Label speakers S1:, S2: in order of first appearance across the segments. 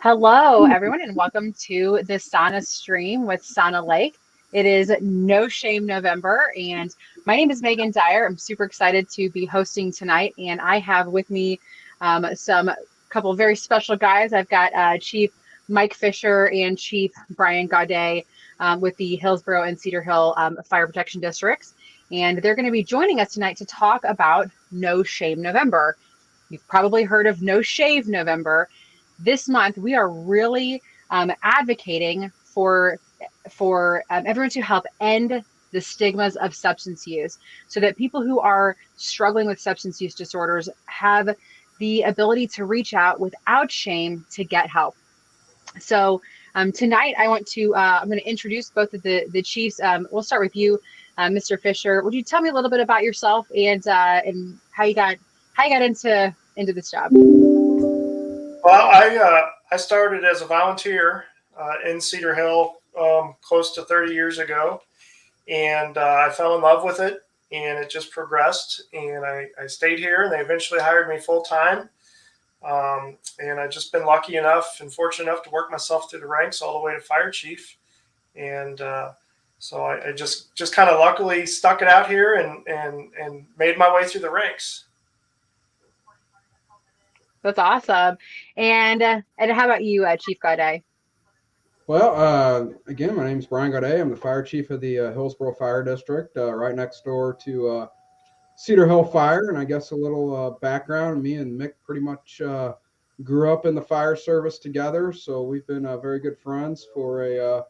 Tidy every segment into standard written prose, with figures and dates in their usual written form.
S1: Hello, everyone, and welcome to the Sauna stream with Sauna Lake. It is No Shame November, and my name is Megan Dyer. I'm super excited to be hosting tonight, and I have with me some couple of very special guys. I've got Chief Mike Fischer and Chief Brian Gaudet with the Hillsborough and Cedar Hill Fire Protection Districts, and they're going to be joining us tonight to talk about No Shame November. You've probably heard of No Shave November. This month we are really advocating for everyone to help end the stigmas of substance use, so that people who are struggling with substance use disorders have the ability to reach out without shame to get help. So tonight I'm going to introduce both of the chiefs. We'll start with you, Mr. Fischer. Would you tell me a little bit about yourself and how you got into this job?
S2: Well, I started as a volunteer in Cedar Hill close to 30 years ago, and I fell in love with it, and it just progressed, and I stayed here, and they eventually hired me full time, and I've just been lucky enough and fortunate enough to work myself through the ranks all the way to fire chief, and so I just kind of luckily stuck it out here and made my way through the ranks.
S1: That's awesome. And how about you, Chief Gaudet?
S3: Well, again, my name is Brian Gaudet. I'm the fire chief of the Hillsborough Fire District, right next door to Cedar Hill Fire. And I guess a little background, me and Mick pretty much grew up in the fire service together. So we've been very good friends for a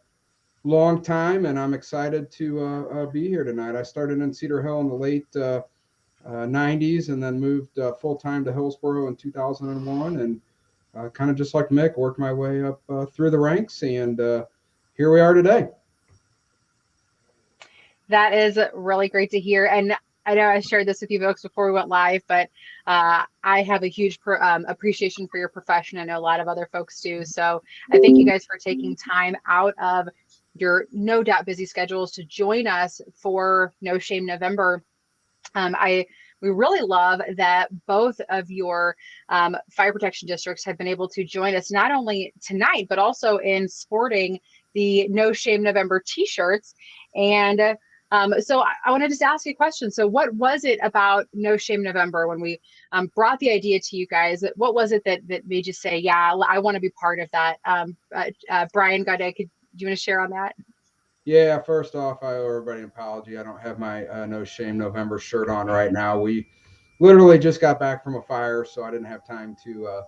S3: long time, and I'm excited to be here tonight. I started in Cedar Hill in the late 90s and then moved full-time to Hillsborough in 2001. And kind of just like Mick, worked my way up through the ranks, and here we are today.
S1: That is really great to hear. And I know I shared this with you folks before we went live, but I have a huge appreciation for your profession. I know a lot of other folks do. So I thank you guys for taking time out of your no doubt busy schedules to join us for No Shame November. We really love that both of your fire protection districts have been able to join us not only tonight, but also in sporting the No Shame November t-shirts. And so I want to just ask you a question. So what was it about No Shame November when we brought the idea to you guys? What was it that made you say, yeah, I want to be part of that? Brian Gaudet, do you want to share on that?
S3: Yeah, first off, I owe everybody an apology. I don't have my No Shame November shirt on right now. We literally just got back from a fire, so I didn't have time to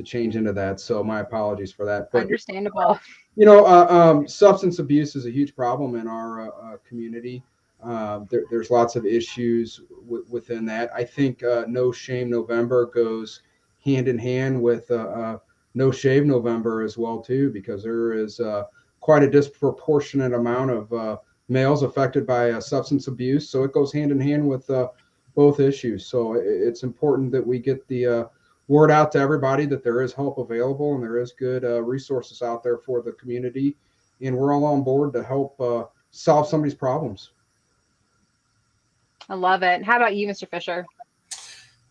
S3: change into that. So my apologies for that. But
S1: understandable.
S3: Substance abuse is a huge problem in our community. There's lots of issues within that. I think No Shame November goes hand in hand with No Shave November as well too, because there is quite a disproportionate amount of males affected by substance abuse. So it goes hand in hand with both issues. So it's important that we get the word out to everybody that there is help available and there is good resources out there for the community. And we're all on board to help solve somebody's problems.
S1: I love it. How about you, Mr. Fischer?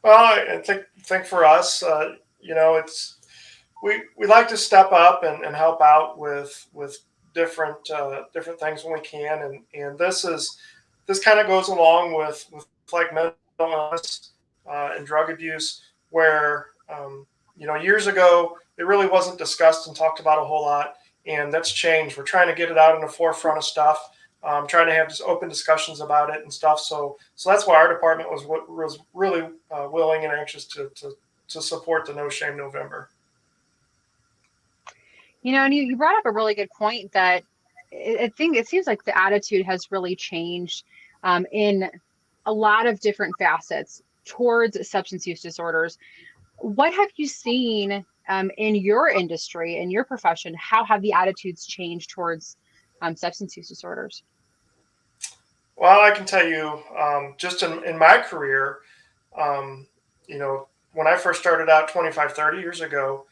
S2: Well, I think for us, it's we like to step up and help out with different things when we can, and this kind of goes along with like mental illness and drug abuse, where years ago it really wasn't discussed and talked about a whole lot, and that's changed. We're trying to get it out in the forefront of stuff. Trying to have just open discussions about it and stuff. So that's why our department was really willing and anxious to support the No Shame November.
S1: And you brought up a really good point that I think it seems like the attitude has really changed in a lot of different facets towards substance use disorders. What have you seen in your industry, in your profession? How have the attitudes changed towards substance use disorders?
S2: Well, I can tell you, just in my career, um, when I first started out 25, 30 years ago,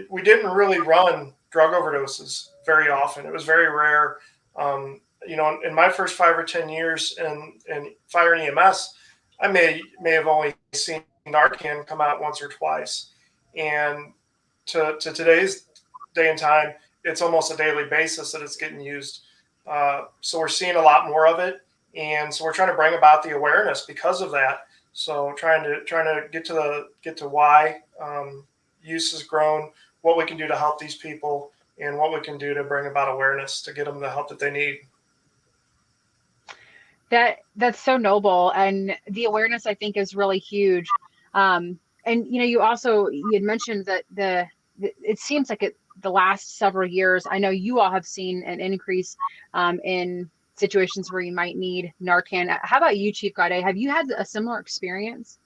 S2: we didn't really run drug overdoses very often. It was very rare. In my first 5 or 10 years in fire and EMS, I may have only seen Narcan come out once or twice, and to today's day and time, it's almost a daily basis that it's getting used. So we're seeing a lot more of it, and so we're trying to bring about the awareness because of that. So trying to get to why use has grown, what we can do to help these people, and what we can do to bring about awareness to get them the help that they need.
S1: That's so noble, and the awareness I think is really huge. And you had mentioned that it seems like the last several years, I know you all have seen an increase in situations where you might need Narcan. How about you, Chief Gaudet? Have you had a similar experience?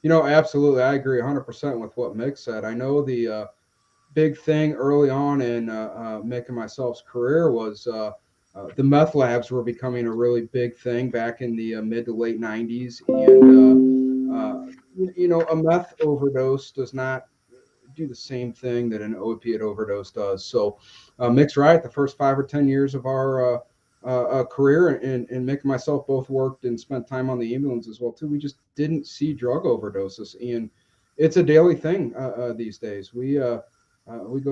S3: Absolutely. I agree 100% with what Mick said. I know the big thing early on in Mick and myself's career was the meth labs were becoming a really big thing back in the mid to late 90s. And, a meth overdose does not do the same thing that an opiate overdose does. So, Mick's right. The first 5 or 10 years of our career, and Mick and myself both worked and spent time on the ambulance as well too. We just didn't see drug overdoses, and it's a daily thing these days. We go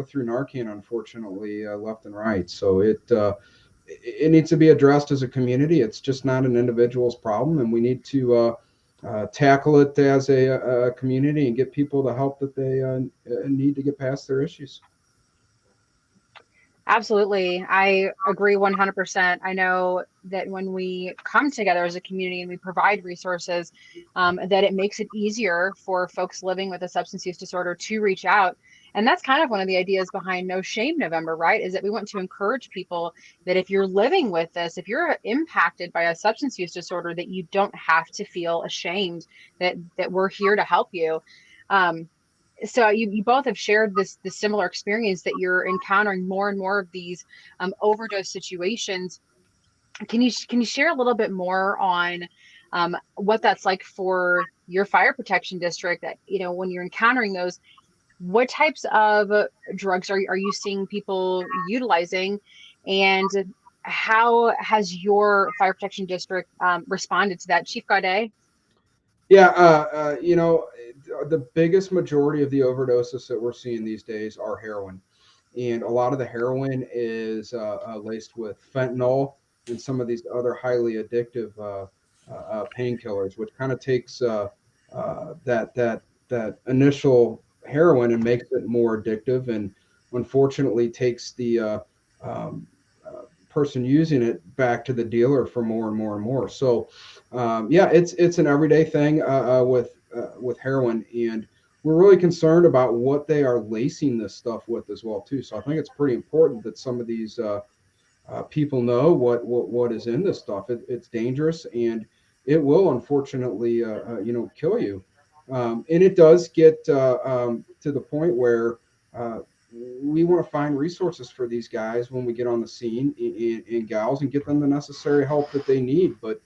S3: through Narcan, unfortunately, left and right. So it needs to be addressed as a community. It's just not an individual's problem, and we need to tackle it as a community and get people the help that they need to get past their issues.
S1: Absolutely. I agree 100%. I know that when we come together as a community and we provide resources, that it makes it easier for folks living with a substance use disorder to reach out. And that's kind of one of the ideas behind No Shame November, right? Is that we want to encourage people that if you're living with this, if you're impacted by a substance use disorder, that you don't have to feel ashamed, that we're here to help you. So you both have shared this similar experience that you're encountering more and more of these overdose situations. Can you share a little bit more on what that's like for your fire protection district? That when you're encountering those, what types of drugs are you seeing people utilizing, and how has your fire protection district responded to that, Chief Gaudet?
S3: Yeah, the biggest majority of the overdoses that we're seeing these days are heroin, and a lot of the heroin is laced with fentanyl and some of these other highly addictive painkillers, which kind of takes that initial heroin and makes it more addictive, and unfortunately takes the um, person using it back to the dealer for more and more and more. So, yeah, it's an everyday thing with heroin, and we're really concerned about what they are lacing this stuff with as well too. So I think it's pretty important that some of these people know what is in this stuff. It's dangerous, and it will unfortunately kill you. And it does get to the point where we want to find resources for these guys when we get on the scene and gals, and get them the necessary help that they need. But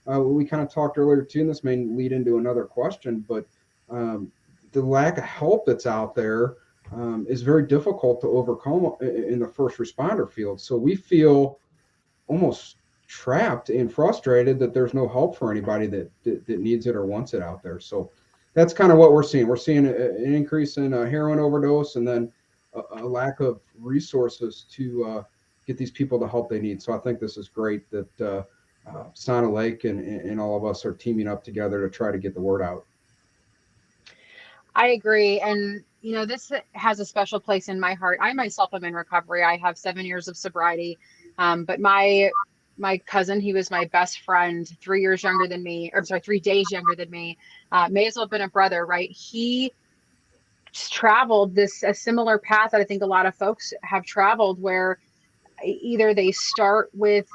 S3: we kind of talked earlier too, and this may lead into another question, but um, the lack of help that's out there is very difficult to overcome in the first responder field. So we feel almost trapped and frustrated that there's no help for anybody that needs it or wants it out there. So that's kind of what we're seeing. We're seeing an increase in heroin overdose, and then a lack of resources to get these people the help they need. So I think this is great that Sauna Lake and all of us are teaming up together to try to get the word out.
S1: I agree. And, this has a special place in my heart. I myself am in recovery. I have 7 years of sobriety. But my cousin, he was my best friend, 3 years younger than me, or I'm sorry, 3 days younger than me. May as well have been a brother, right? He traveled a similar path that I think a lot of folks have traveled, where either they start with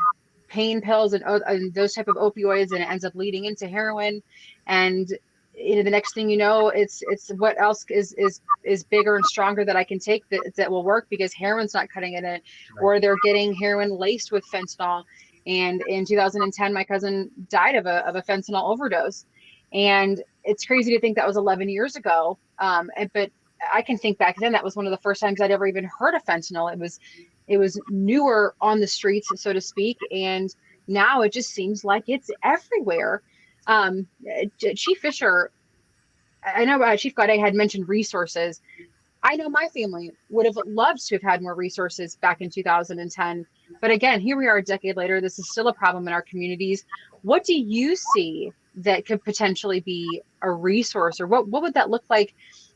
S1: pain pills and those type of opioids, and it ends up leading into heroin, and the next thing you know, it's what else is bigger and stronger that I can take that will work, because heroin's not cutting it in. Right. Or they're getting heroin laced with fentanyl. And in 2010, my cousin died of a fentanyl overdose, and it's crazy to think that was 11 years ago. But I can think back then, that was one of the first times I'd ever even heard of fentanyl. It was newer on the streets, so to speak, and now it just seems like it's everywhere. Chief Fischer, I know Chief Gaudet had mentioned resources. I know my family would have loved to have had more resources back in 2010. But again, here we are a decade later. This is still a problem in our communities. What do you see that could potentially be a resource, or what would that look like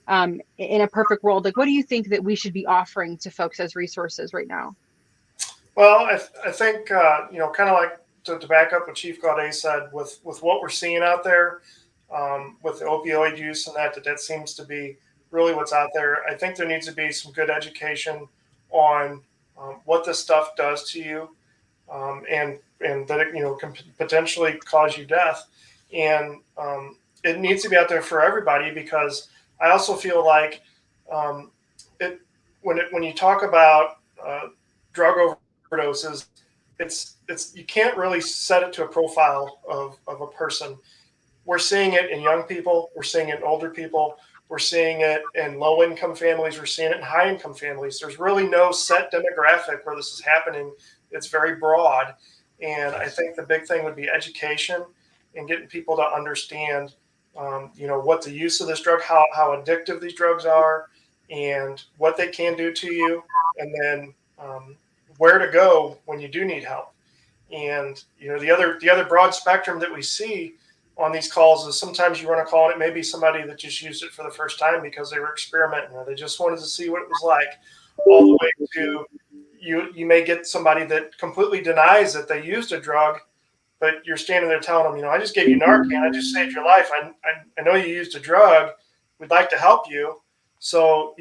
S1: in a perfect world? Like, what do you think that we should be offering to folks as resources right now?
S2: Well, I think kind of like to back up what Chief Gaudet said, with what we're seeing out there, with the opioid use and that seems to be really what's out there. I think there needs to be some good education on what this stuff does to you, and that it can potentially cause you death, and it needs to be out there for everybody, because I also feel like um, when you talk about drug overdoses, it's you can't really set it to a profile of a person. We're seeing it in young people, we're seeing it in older people, we're seeing it in low income families, we're seeing it in high income families. There's really no set demographic where this is happening. It's very broad. And I think the big thing would be education and getting people to understand, what the use of this drug, how addictive these drugs are, and what they can do to you, and then where to go when you do need help. And the other broad spectrum that we see on these calls is sometimes you run a call and it may be somebody that just used it for the first time because they were experimenting or they just wanted to see what it was like, all the way to you may get somebody that completely denies that they used a drug, but you're standing there telling them, I just gave you Narcan, I just saved your life. I know you used a drug. We'd like to help you. So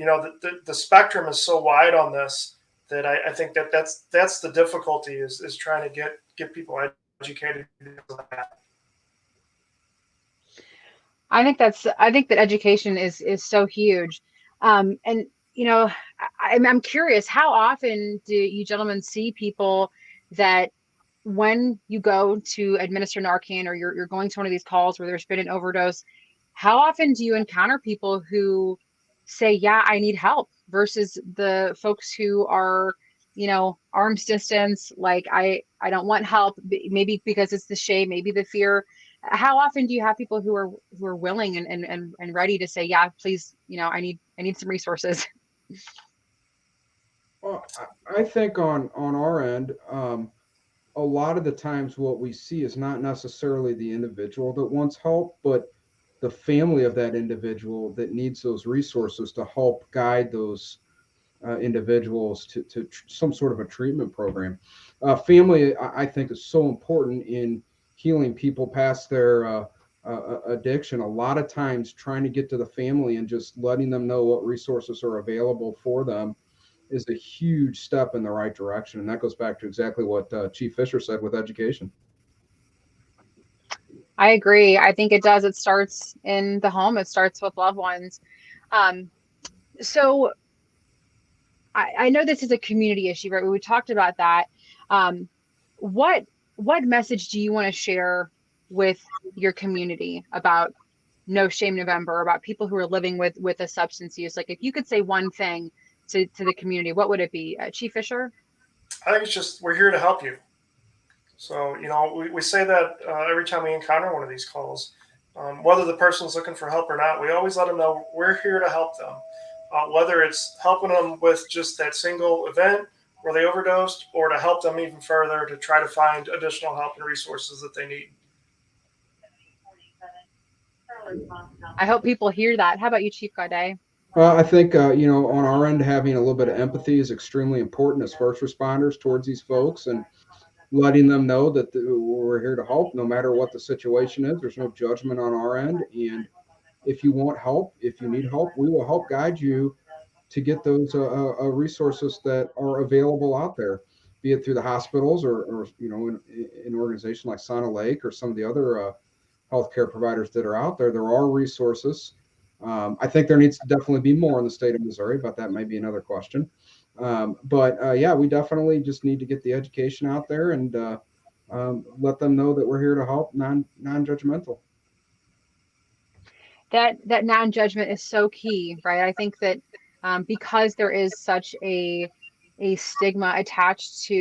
S2: the spectrum is so wide on this that I think that's the difficulty is trying to get people educated.
S1: I think that education is so huge. And I'm curious, how often do you gentlemen see people that when you go to administer Narcan, or you're going to one of these calls where there's been an overdose, how often do you encounter people who say, yeah, I need help, versus the folks who are, arm's distance, like I don't want help, maybe because it's the shame, maybe the fear. How often do you have people who are willing and ready to say, yeah, please, I need some resources?
S3: Well, I think on our end, a lot of the times what we see is not necessarily the individual that wants help, but the family of that individual that needs those resources to help guide those individuals to some sort of a treatment program. Family, I think, is so important in healing people past their addiction. A lot of times, trying to get to the family and just letting them know what resources are available for them is a huge step in the right direction. And that goes back to exactly what Chief Fischer said with education.
S1: I agree. I think it does. It starts in the home. It starts with loved ones. Um, so I know this is a community issue, right? We talked about that. Um, what what message do you want to share with your community about No Shame November, about people who are living with a substance use? Like, if you could say one thing to the community, what would it be? Chief Fisher?
S2: I think it's just we're here to help you. So we say that every time we encounter one of these calls, whether the person's looking for help or not, we always let them know we're here to help them. Whether it's helping them with just that single event where they overdosed, or to help them even further to try to find additional help and resources that they need.
S1: I hope people hear that. How about you, Chief Gaudet?
S3: I think, on our end, having a little bit of empathy is extremely important as first responders towards these folks, and letting them know that we're here to help no matter what the situation is. There's no judgment on our end. And if you want help, if you need help, we will help guide you to get those resources that are available out there, be it through the hospitals or in an organization like Sauna Lake or some of the other healthcare providers that are out there. There are resources. I think there needs to definitely be more in the state of Missouri, but that might be another question. But yeah, we definitely just need to get the education out there and let them know that we're here to help, non-judgmental.
S1: That non-judgment is so key, right? I think that because there is such a stigma attached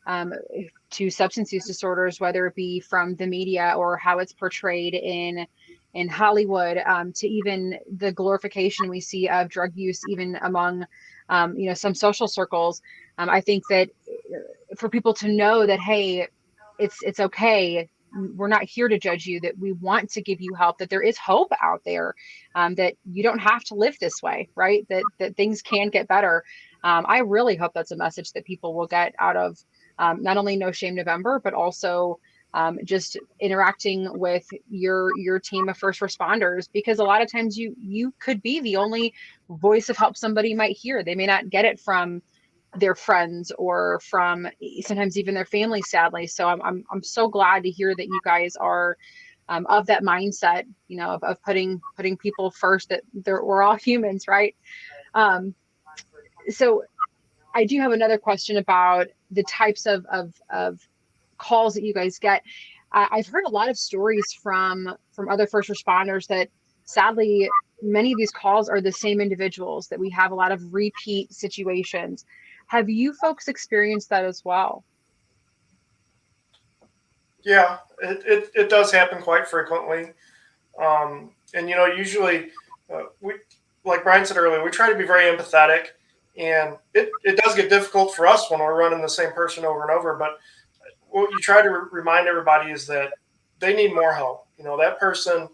S1: um, to substance use disorders, whether it be from the media or how it's portrayed in in Hollywood, to even the glorification we see of drug use, even among, some social circles. I think that for people to know that, hey, it's okay. We're not here to judge you, that we want to give you help, that there is hope out there, that you don't have to live this way, right? That things can get better. I really hope that's a message that people will get out of, not only No Shame November, but also just interacting with your team of first responders, because a lot of times you could be the only voice of help somebody might hear. They may not get it from their friends or from sometimes even their family, sadly. So I'm so glad to hear that you guys are, of that mindset, of putting people first, that we're all humans, right? Um, so I do have another question about the types of calls that you guys get. I've heard a lot of stories from other first responders that sadly many of these calls are the same individuals, that we have a lot of repeat situations. Have you folks experienced that as well?
S2: Yeah, it does happen quite frequently. And usually, we, like Brian said earlier, we try to be very empathetic, and it does get difficult for us when we're running the same person over and over. But what you try to remind everybody is that they need more help. That person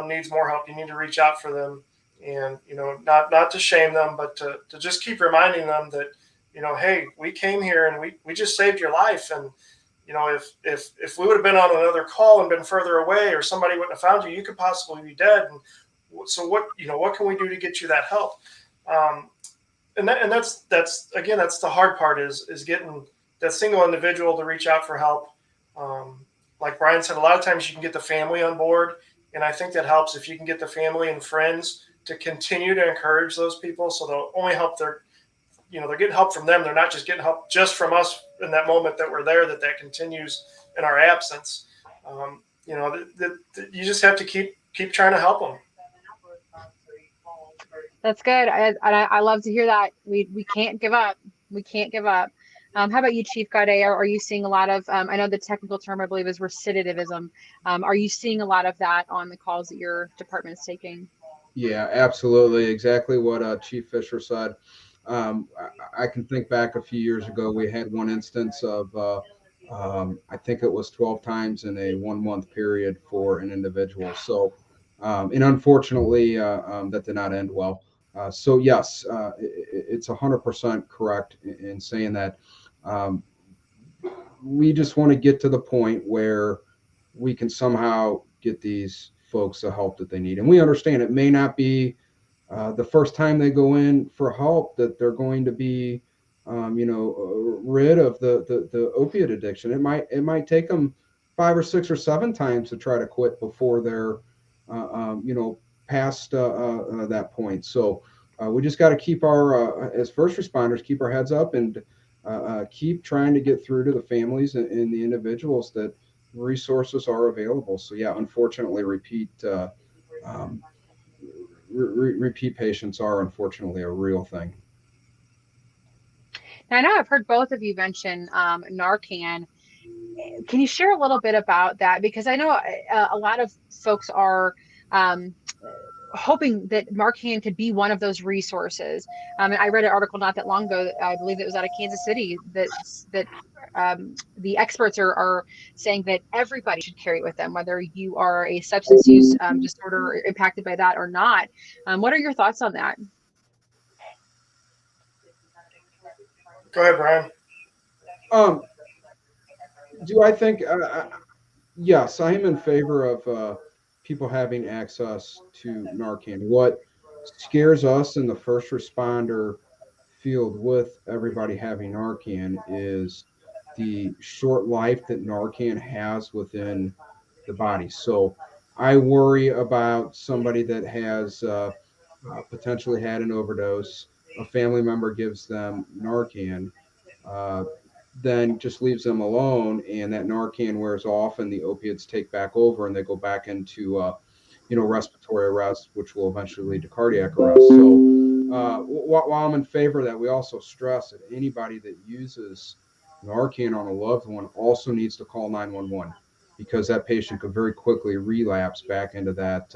S2: needs more help. You need to reach out for them, and not to shame them, but to just keep reminding them that hey, we came here and we just saved your life. And if we would have been on another call and been further away, or somebody wouldn't have found you, you could possibly be dead. And so what can we do to get you that help? Um, and that's again, that's the hard part, is getting that single individual to reach out for help. Um, like Brian said, a lot of times you can get the family on board, and I think that helps if you can get the family and friends to continue to encourage those people, so they'll only help they're getting help from them. They're not just getting help just from us in that moment that we're there. That continues in our absence. You just have to keep trying to help them.
S1: That's good. I love to hear that. We can't give up. We can't give up. How about you, Chief Gaudet? Are you seeing a lot of, I know the technical term I believe is recidivism. Are you seeing a lot of that on the calls that your department is taking?
S3: Yeah, absolutely. Exactly what Chief Fischer said. I can think back a few years ago, we had one instance of, I think it was 12 times in a 1 month period for an individual. So, and unfortunately, that did not end well. So, yes, it's 100% correct in saying that. Um, we just want to get to the point where we can somehow get these folks the help that they need. And we understand it may not be the first time they go in for help that they're going to be, rid of the opiate addiction. It might take them 5 or 6 or 7 times to try to quit before they're, past that point. So we just got to keep as first responders, keep our heads up and keep trying to get through to the families and the individuals that resources are available. So yeah, unfortunately, um, repeat patients are unfortunately a real thing.
S1: Now, I know I've heard both of you mention Narcan. Can you share a little bit about that? Because I know a lot of folks are um, hoping that Narcan could be one of those resources. And I read an article not that long ago, I believe it was out of Kansas City, that the experts are saying that everybody should carry it with them, whether you are a substance use disorder impacted by that or not. What are your thoughts on that?
S2: Go ahead, Brian.
S3: Um, do I think? Yes, I am in favor of people having access to Narcan. What scares us in the first responder field with everybody having Narcan is the short life that Narcan has within the body. So I worry about somebody that has potentially had an overdose. A family member gives them Narcan, uh, then just leaves them alone, and that Narcan wears off, and the opiates take back over, and they go back into respiratory arrest, which will eventually lead to cardiac arrest. So while I'm in favor of that, we also stress that anybody that uses Narcan on a loved one also needs to call 911. because that patient could very quickly relapse back into that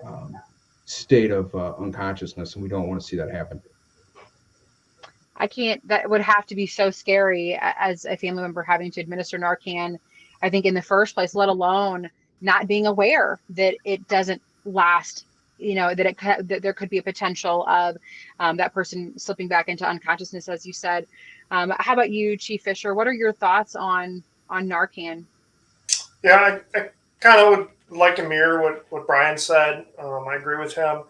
S3: um, state of unconsciousness, and we don't want to see that happen.
S1: I can't, that would have to be so scary as a family member having to administer Narcan, I think, in the first place, let alone not being aware that it doesn't last, that there could be a potential of that person slipping back into unconsciousness, as you said. How about you, Chief Fisher? What are your thoughts on Narcan?
S2: Yeah, I kind of would like to mirror what Brian said. I agree with him.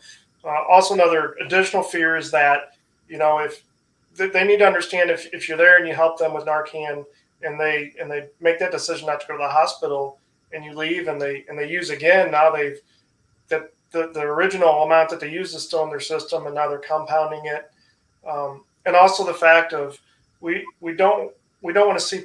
S2: Also, another additional fear is that, if they need to understand, if you're there and you help them with Narcan, and they make that decision not to go to the hospital, and you leave and they use again, now they've that the original amount that they use is still in their system, and now they're compounding it. And also the fact of we don't want to see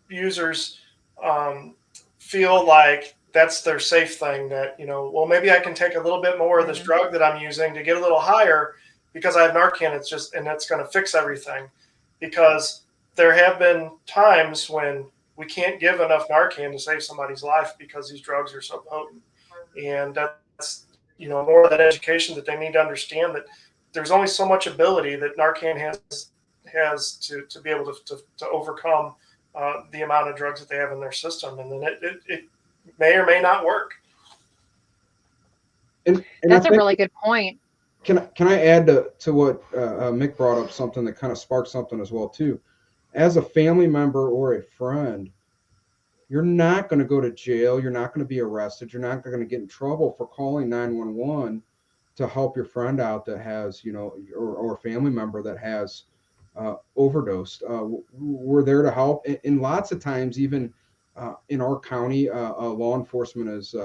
S2: users um, feel like that's their safe thing, that, well, maybe I can take a little bit more of this
S1: Mhm.
S2: drug that I'm using to get a little higher because I have Narcan. And that's going to fix everything, because there have been times when we can't give enough Narcan to save somebody's life because these drugs are so potent. And that's, more of that education, that they need to understand that there's only so much ability that Narcan has to be able to overcome the amount of drugs that they have in their system, and then it may or may not work.
S3: And I
S1: That's a
S3: think,
S1: really good point.
S3: can I add to what Mick brought up, something that kind of sparked something as well too. As a family member or a friend, you're not going to go to jail. You're not going to be arrested. You're not going to get in trouble for calling 911 to help your friend out that has, or a family member that has overdosed. We're there to help. And lots of times, even in our county, law enforcement is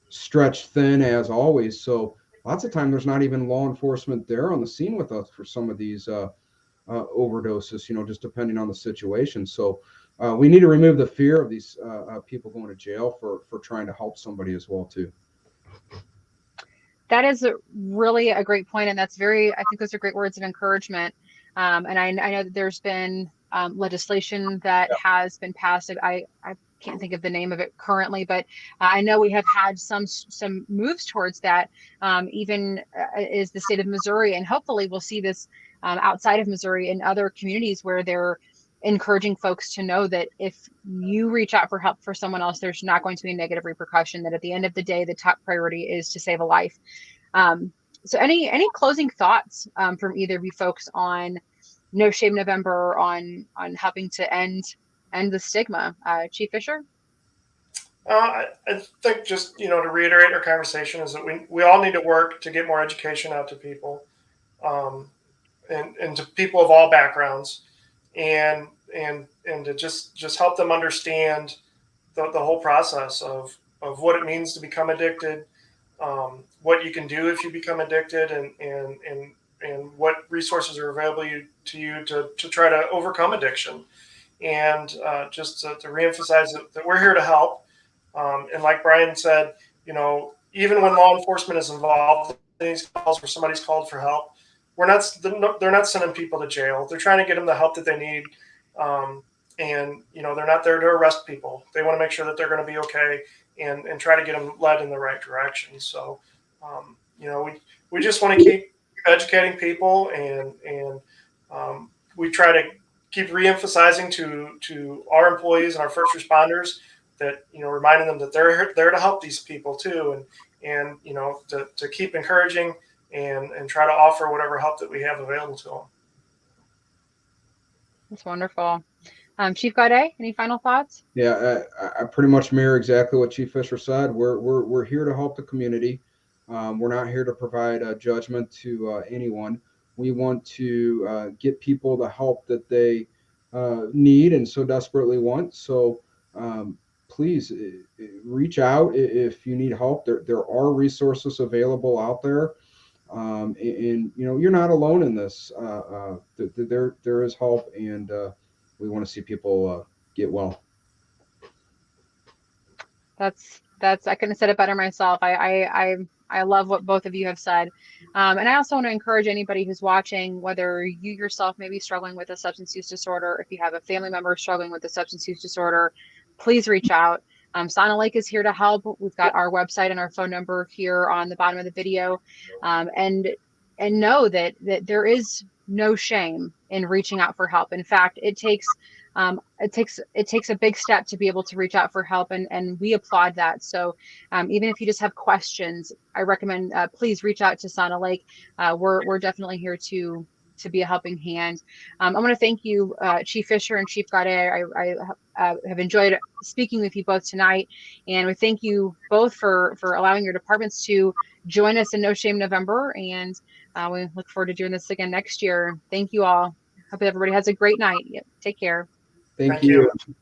S3: stretched thin as always. So lots of time there's not even law enforcement there on the scene with us for some of these overdoses, just depending on the situation. So we need to remove the fear of these people going to jail for trying to help somebody as well too.
S1: That is really a great point, and I think those are great words of encouragement. And I know that there's been legislation that has been passed. I can't think of the name of it currently, but I know we have had some moves towards that. Even is the state of Missouri, and hopefully we'll see this outside of Missouri in other communities where they're encouraging folks to know that if you reach out for help for someone else, there's not going to be a negative repercussion, that at the end of the day, the top priority is to save a life. Um, so any closing thoughts from either of you folks on No Shame November, on helping to end the stigma? Chief Fisher?
S2: I think, just, to reiterate our conversation, is that we all need to work to get more education out to people, um, and to people of all backgrounds, and to just help them understand the whole process of what it means to become addicted, what you can do if you become addicted, and what resources are available to you to try to overcome addiction. And just to reemphasize that we're here to help. And like Brian said, even when law enforcement is involved in these calls where somebody's called for help, they're not sending people to jail. They're trying to get them the help that they need. And they're not there to arrest people. They want to make sure that they're going to be okay, and try to get them led in the right direction. So, we just want to keep educating people, and we try to keep reemphasizing to our employees and our first responders that, reminding them that they're there to help these people too, and to keep encouraging, and try to offer whatever help that we have available to them.
S1: That's wonderful. Chief Gaudet, any final thoughts?
S3: Yeah, I pretty much mirror exactly what Chief Fisher said. We're here to help the community. We're not here to provide judgment to anyone. We want to get people the help that they need and so desperately want. So please reach out if you need help. There are resources available out there. And you're not alone in this. There is help, and we want to see people get well.
S1: That's I couldn't have said it better myself. I love what both of you have said. And I also want to encourage anybody who's watching, whether you yourself may be struggling with a substance use disorder, if you have a family member struggling with a substance use disorder, please reach out. Sauna Lake is here to help. We've got our website and our phone number here on the bottom of the video. And know that there is no shame in reaching out for help. In fact, it takes a big step to be able to reach out for help, and we applaud that. So even if you just have questions, I recommend please reach out to Sauna Lake. We're definitely here to be a helping hand. I want to thank you, Chief Fischer and Chief Gaudet. I have enjoyed speaking with you both tonight, and we thank you both for allowing your departments to join us in No Shame November, and we look forward to doing this again next year. Thank you all. Hope everybody has a great night. Yep, take care.
S3: Thank
S2: Thank
S3: you.
S2: you.